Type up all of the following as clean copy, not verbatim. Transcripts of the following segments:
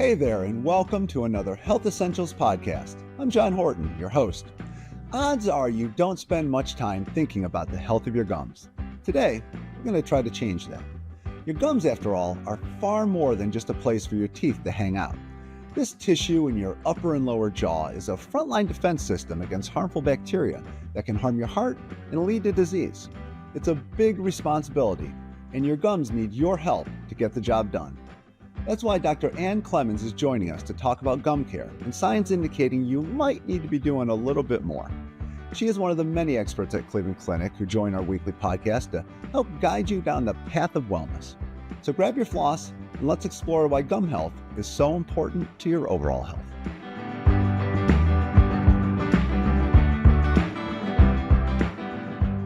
Hey there, and welcome to another Health Essentials podcast. I'm John Horton, your host. Odds are you don't spend much time thinking about the health of your gums. Today, we're going to try to change that. Your gums, after all, are far more than just a place for your teeth to hang out. This tissue in your upper and lower jaw is a frontline defense system against harmful bacteria that can harm your heart and lead to disease. It's a big responsibility, and your gums need your help to get the job done. That's why Dr. Clemons is joining us to talk about gum care and signs indicating you might need to be doing a little bit more. She is one of the many experts at Cleveland Clinic who join our weekly podcast to help guide you down the path of wellness. So grab your floss and let's explore why gum health is so important to your overall health.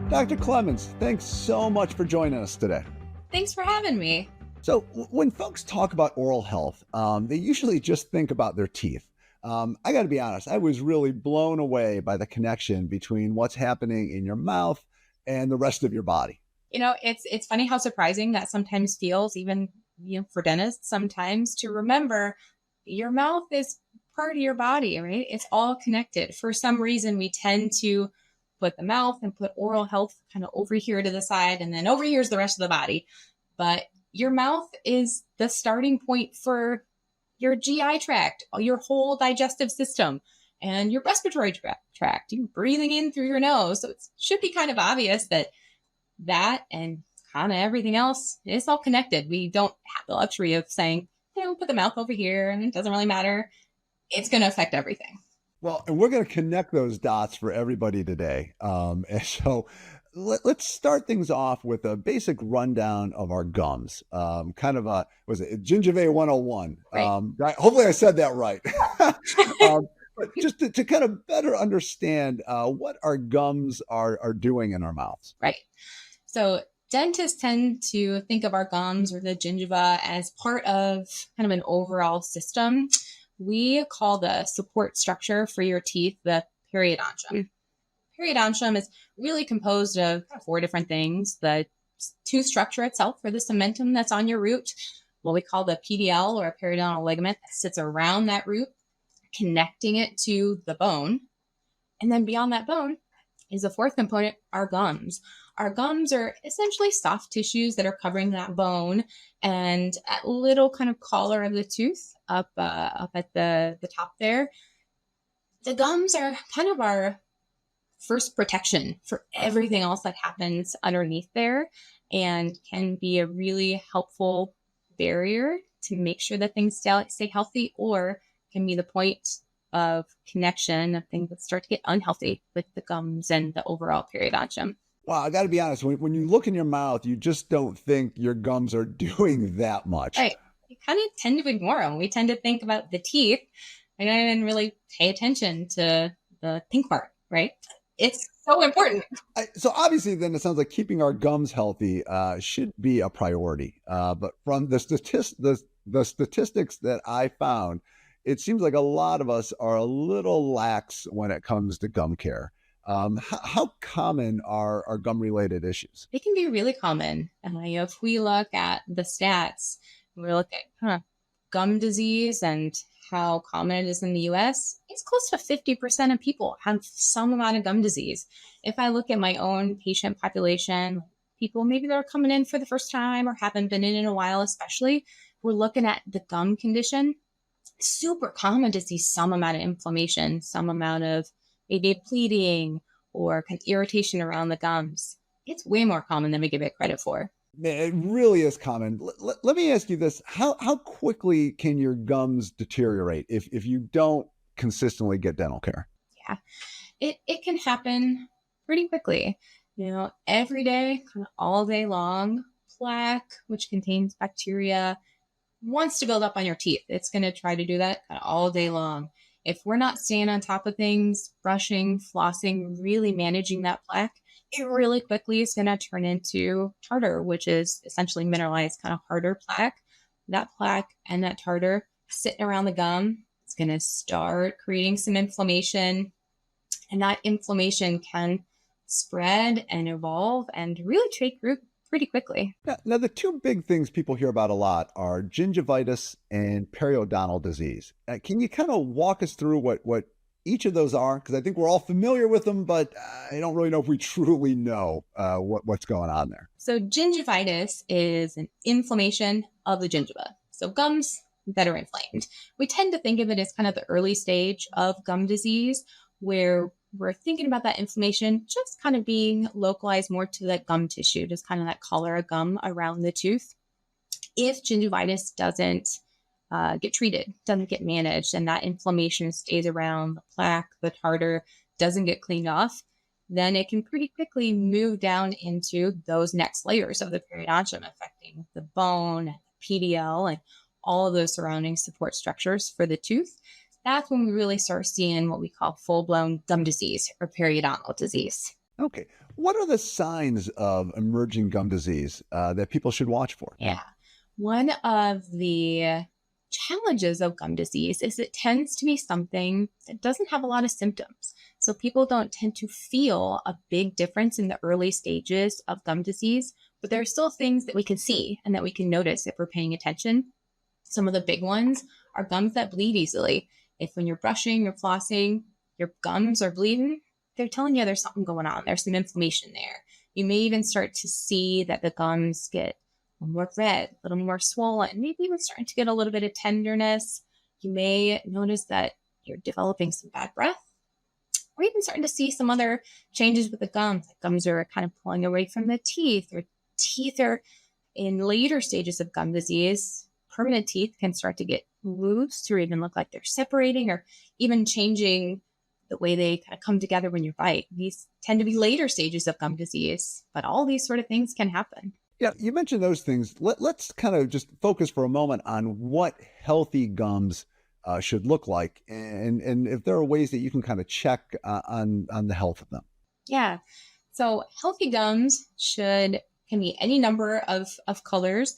Dr. Clemons, thanks so much for joining us today. Thanks for having me. So when folks talk about oral health, they usually just think about their teeth. I got to be honest, I was really blown away by the connection between what's happening in your mouth and the rest of your body. You know, it's funny how surprising that sometimes feels, even for dentists sometimes, to remember your mouth is part of your body, right? It's all connected. For some reason, we tend to put the mouth and put oral health kind of over here to the side, and then over here's the rest of the body. But your mouth is the starting point for your GI tract, your whole digestive system, and your respiratory tract. You're breathing in through your nose. So it should be kind of obvious that and kind of everything else is all connected. We don't have the luxury of saying, put the mouth over here and it doesn't really matter. It's going to affect everything. Well, and we're going to connect those dots for everybody today. And so let's start things off with a basic rundown of our gums. Kind of gingivitis 101. Right. Hopefully I said that right. But just to kind of better understand what our gums are doing in our mouths. Right. So dentists tend to think of our gums or the gingiva as part of kind of an overall system. We call the support structure for your teeth the periodontium. Periodontium is really composed of 4 different things. The tooth structure itself, or the cementum that's on your root, what we call the PDL or a periodontal ligament that sits around that root, connecting it to the bone. And then beyond that bone is the 4th component, our gums. Our gums are essentially soft tissues that are covering that bone, and that little kind of collar of the tooth up at the top there. The gums are kind of our first protection for everything else that happens underneath there, and can be a really helpful barrier to make sure that things stay healthy, or can be the point of connection of things that start to get unhealthy with the gums and the overall periodontium. Wow, I got to be honest, when you look in your mouth, you just don't think your gums are doing that much. Right. You kind of tend to ignore them. We tend to think about the teeth and I didn't really pay attention to the pink part, right? It's so important. So obviously then it sounds like keeping our gums healthy should be a priority. But from the statistics that I found, it seems like a lot of us are a little lax when it comes to gum care. How common are gum-related issues? They can be really common. If we look at the stats, we look at gum disease and how common it is in the U.S., it's close to 50% of people have some amount of gum disease. If I look at my own patient population, people maybe that are coming in for the first time or haven't been in a while, especially, we're looking at the gum condition. It's super common to see some amount of inflammation, some amount of maybe bleeding or kind of irritation around the gums. It's way more common than we give it credit for. Man, it really is common. Let me ask you this. How quickly can your gums deteriorate if you don't consistently get dental care? Yeah, it can happen pretty quickly. Every day, kind of all day long, plaque, which contains bacteria, wants to build up on your teeth. It's going to try to do that kind of all day long. If we're not staying on top of things, brushing, flossing, really managing that plaque, it really quickly is going to turn into tartar, which is essentially mineralized, kind of harder plaque. That plaque and that tartar sitting around the gum, it's going to start creating some inflammation. And that inflammation can spread and evolve and really take root pretty quickly. Now, the two big things people hear about a lot are gingivitis and periodontal disease. Can you kind of walk us through what each of those are? Because I think we're all familiar with them, but I don't really know if we truly know what's going on there. So gingivitis is an inflammation of the gingiva. So gums that are inflamed. We tend to think of it as kind of the early stage of gum disease, where we're thinking about that inflammation just kind of being localized more to that gum tissue, just kind of that collar of gum around the tooth. If gingivitis doesn't get treated, doesn't get managed, and that inflammation stays around, the plaque, the tartar doesn't get cleaned off, then it can pretty quickly move down into those next layers of the periodontium, affecting the bone, PDL, and all of those surrounding support structures for the tooth. That's when we really start seeing what we call full-blown gum disease or periodontal disease. Okay. What are the signs of emerging gum disease that people should watch for? Yeah. One of the challenges of gum disease is it tends to be something that doesn't have a lot of symptoms. So people don't tend to feel a big difference in the early stages of gum disease, but there are still things that we can see and that we can notice if we're paying attention. Some of the big ones are gums that bleed easily. If when you're brushing or flossing, your gums are bleeding, they're telling you there's something going on. There's some inflammation there. You may even start to see that the gums get a little more red, a little more swollen, maybe even starting to get a little bit of tenderness. You may notice that you're developing some bad breath, or even starting to see some other changes with the gums. Like gums are kind of pulling away from the teeth, or teeth are in later stages of gum disease. Permanent teeth can start to get loose or even look like they're separating, or even changing the way they kind of come together when you bite. These tend to be later stages of gum disease, but all these sort of things can happen. Yeah, you mentioned those things. Let's kind of just focus for a moment on what healthy gums should look like, and if there are ways that you can kind of check on the health of them. Yeah. So healthy gums can be any number of colors.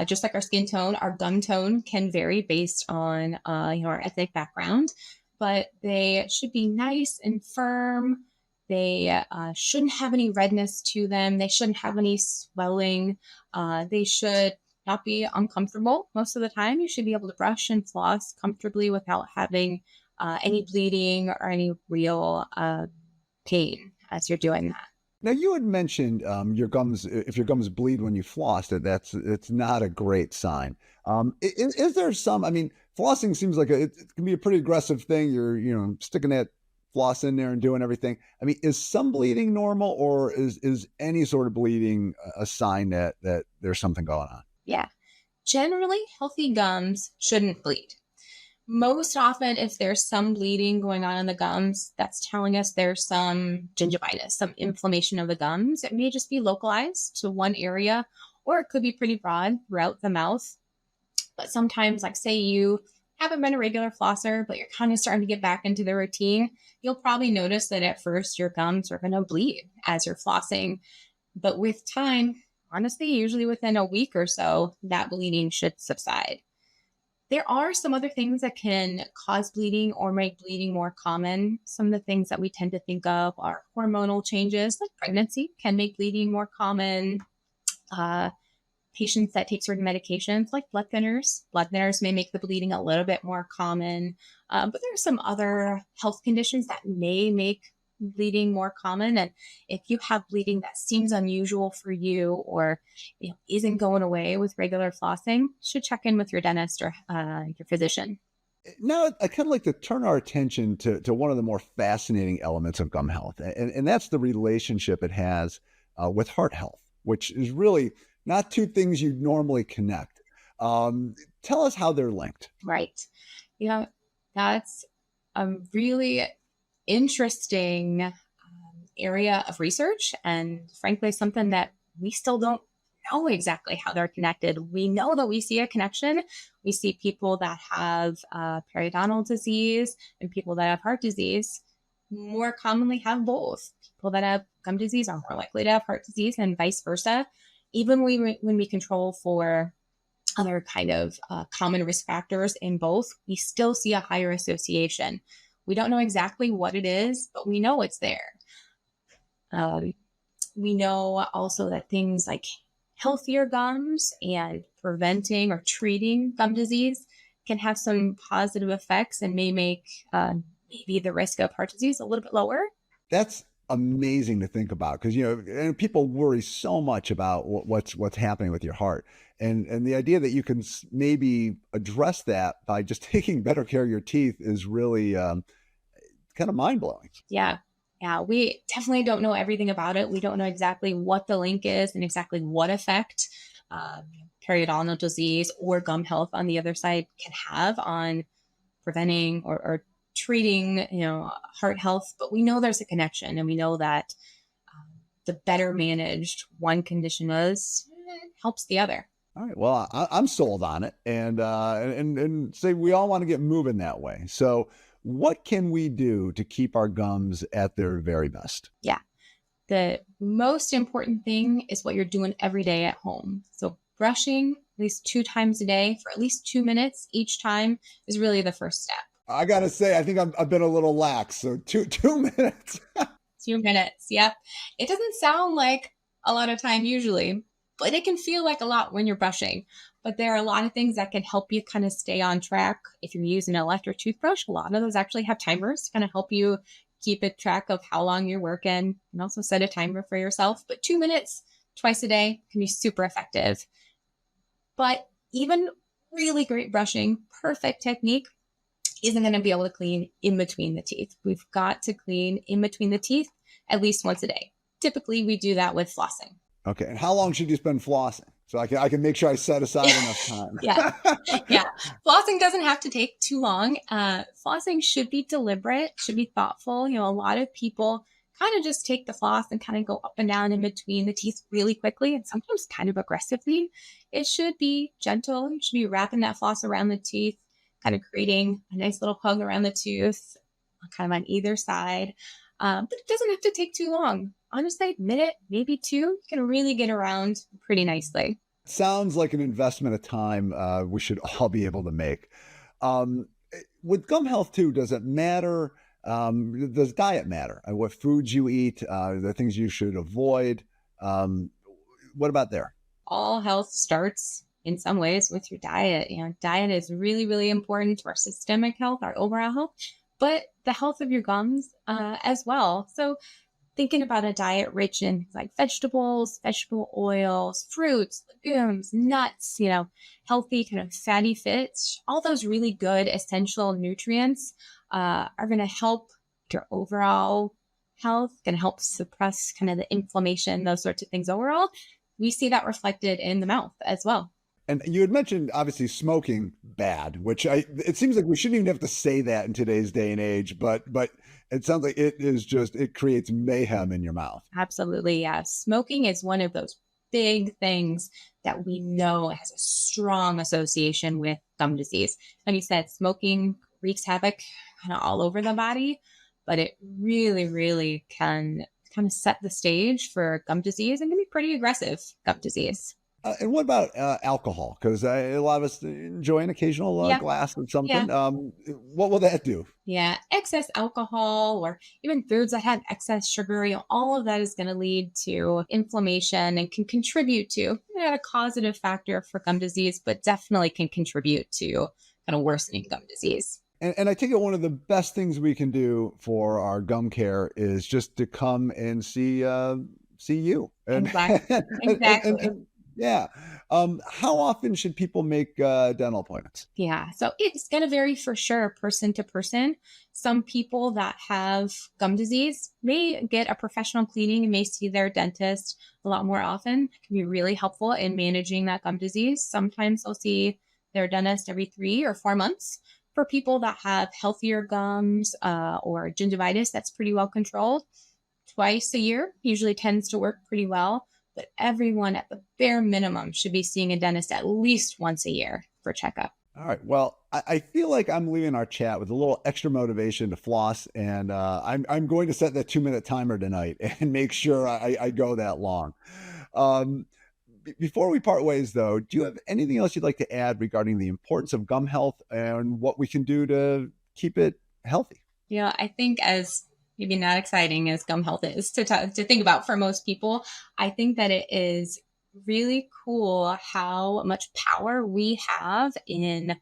Just like our skin tone, our gum tone can vary based on our ethnic background, but they should be nice and firm. They shouldn't have any redness to them. They shouldn't have any swelling. They should not be uncomfortable. Most of the time, you should be able to brush and floss comfortably without having any bleeding or any real pain as you're doing that. Now, you had mentioned your gums. If your gums bleed when you floss, it's not a great sign. Is there some? I mean, flossing seems like it can be a pretty aggressive thing. You're sticking that floss in there and doing everything. I mean, is some bleeding normal, or is any sort of bleeding a sign that there's something going on? Yeah. Generally, healthy gums shouldn't bleed. Most often, if there's some bleeding going on in the gums, that's telling us there's some gingivitis, some inflammation of the gums. It may just be localized to one area, or it could be pretty broad throughout the mouth. But sometimes, like say you haven't been a regular flosser, but you're kind of starting to get back into the routine, you'll probably notice that at first your gums are going to bleed as you're flossing. But with time, honestly, usually within a week or so, that bleeding should subside. There are some other things that can cause bleeding or make bleeding more common. Some of the things that we tend to think of are hormonal changes, like pregnancy can make bleeding more common. Patients that take certain medications like blood thinners. Blood thinners may make the bleeding a little bit more common. But there are some other health conditions that may make bleeding more common. And if you have bleeding that seems unusual for you, or isn't going away with regular flossing, you should check in with your dentist or your physician. Now, I kind of like to turn our attention to one of the more fascinating elements of gum health, and that's the relationship it has with heart health, which is really not two things you'd normally connect. Tell us how they're linked. Right. That's a really interesting area of research, and frankly, something that we still don't know exactly how they're connected. We know that we see a connection. We see people that have periodontal disease and people that have heart disease more commonly have both. People that have gum disease are more likely to have heart disease, and vice versa. Even when we control for other kind of common risk factors in both, we still see a higher association. We don't know exactly what it is, but we know it's there. We know also that things like healthier gums and preventing or treating gum disease can have some positive effects and may make maybe the risk of heart disease a little bit lower. That's amazing to think about because and people worry so much about what's happening with your heart, and the idea that you can maybe address that by just taking better care of your teeth is really kind of mind blowing. Yeah. Yeah, we definitely don't know everything about it. We don't know exactly what the link is and exactly what effect periodontal disease or gum health on the other side can have on preventing or treating, heart health. But we know there's a connection, and we know that the better managed one condition is, it helps the other. All right. Well, I'm sold on it, and say we all want to get moving that way. So, what can we do to keep our gums at their very best? Yeah. The most important thing is what you're doing every day at home. So brushing at least 2 times a day for at least 2 minutes each time is really the first step. I gotta say, I think I've been a little lax. So 2 minutes. 2 minutes. Yep. It doesn't sound like a lot of time usually, but it can feel like a lot when you're brushing. But there are a lot of things that can help you kind of stay on track. If you're using an electric toothbrush, a lot of those actually have timers to kind of help you keep a track of how long you're working, and also set a timer for yourself. But 2 minutes twice a day can be super effective. But even really great brushing, perfect technique, isn't going to be able to clean in between the teeth. We've got to clean in between the teeth at least once a day. Typically, we do that with flossing. Okay. And how long should you spend flossing? So I can make sure I set aside enough time. Yeah. Flossing doesn't have to take too long. Flossing should be deliberate, should be thoughtful. A lot of people kind of just take the floss and kind of go up and down in between the teeth really quickly and sometimes kind of aggressively. It should be gentle. You should be wrapping that floss around the teeth, kind of creating a nice little hug around the tooth, kind of on either side. But it doesn't have to take too long. Honestly, a minute, maybe 2, you can really get around pretty nicely. Sounds like an investment of time we should all be able to make. With gum health too, does it matter? Does diet matter? What foods you eat, the things you should avoid? What about there? All health starts in some ways with your diet. Diet is really, really important to our systemic health, our overall health, but the health of your gums as well. So thinking about a diet rich in like vegetables, vegetable oils, fruits, legumes, nuts, healthy kind of fatty fats, all those really good essential nutrients are going to help your overall health, going to help suppress kind of the inflammation, those sorts of things overall. We see that reflected in the mouth as well. And you had mentioned obviously smoking bad, which it seems like we shouldn't even have to say that in today's day and age, but it sounds like it creates mayhem in your mouth. Absolutely. Yeah. Smoking is one of those big things that we know has a strong association with gum disease. Like you said, smoking wreaks havoc kind of all over the body, but it really, really can kind of set the stage for gum disease and can be pretty aggressive gum disease. And what about alcohol? Because a lot of us enjoy an occasional glass of something. Yeah. What will that do? Yeah, excess alcohol or even foods that have excess sugar, all of that is going to lead to inflammation and can contribute to not a causative factor for gum disease, but definitely can contribute to kind of worsening gum disease. And I think one of the best things we can do for our gum care is just to come and see you. Exactly. Yeah. How often should people make dental appointments? Yeah. So it's going to vary for sure, person to person. Some people that have gum disease may get a professional cleaning and may see their dentist a lot more often. It can be really helpful in managing that gum disease. Sometimes they'll see their dentist every 3 or 4 months. For people that have healthier gums or gingivitis, that's pretty well controlled. Twice a year usually tends to work pretty well. But everyone at the bare minimum should be seeing a dentist at least once a year for checkup. All right. Well, I feel like I'm leaving our chat with a little extra motivation to floss, and I'm going to set that 2-minute timer tonight and make sure I go that long. Before we part ways, though, do you have anything else you'd like to add regarding the importance of gum health and what we can do to keep it healthy? Yeah, I think as maybe not exciting as gum health is to think about for most people, I think that it is really cool how much power we have in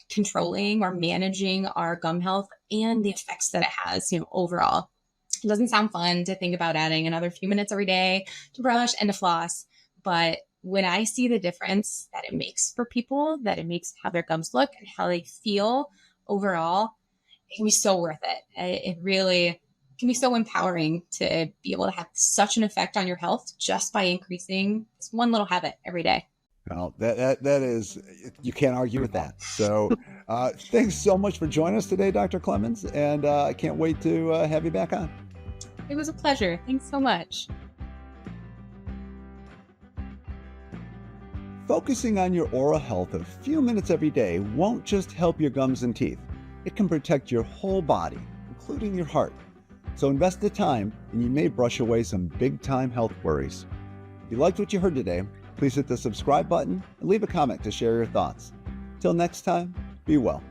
controlling or managing our gum health and the effects that it has, overall. It doesn't sound fun to think about adding another few minutes every day to brush and to floss, but when I see the difference that it makes for people, that it makes how their gums look and how they feel overall, it can be so worth it. It really can be so empowering to be able to have such an effect on your health just by increasing this one little habit every day. Well, that is, you can't argue with that. So thanks so much for joining us today, Dr. Clemons, and I can't wait to have you back on. It was a pleasure. Thanks so much. Focusing on your oral health a few minutes every day won't just help your gums and teeth. It can protect your whole body, including your heart. So invest the time and you may brush away some big-time health worries. If you liked what you heard today, please hit the subscribe button and leave a comment to share your thoughts. Till next time, be well.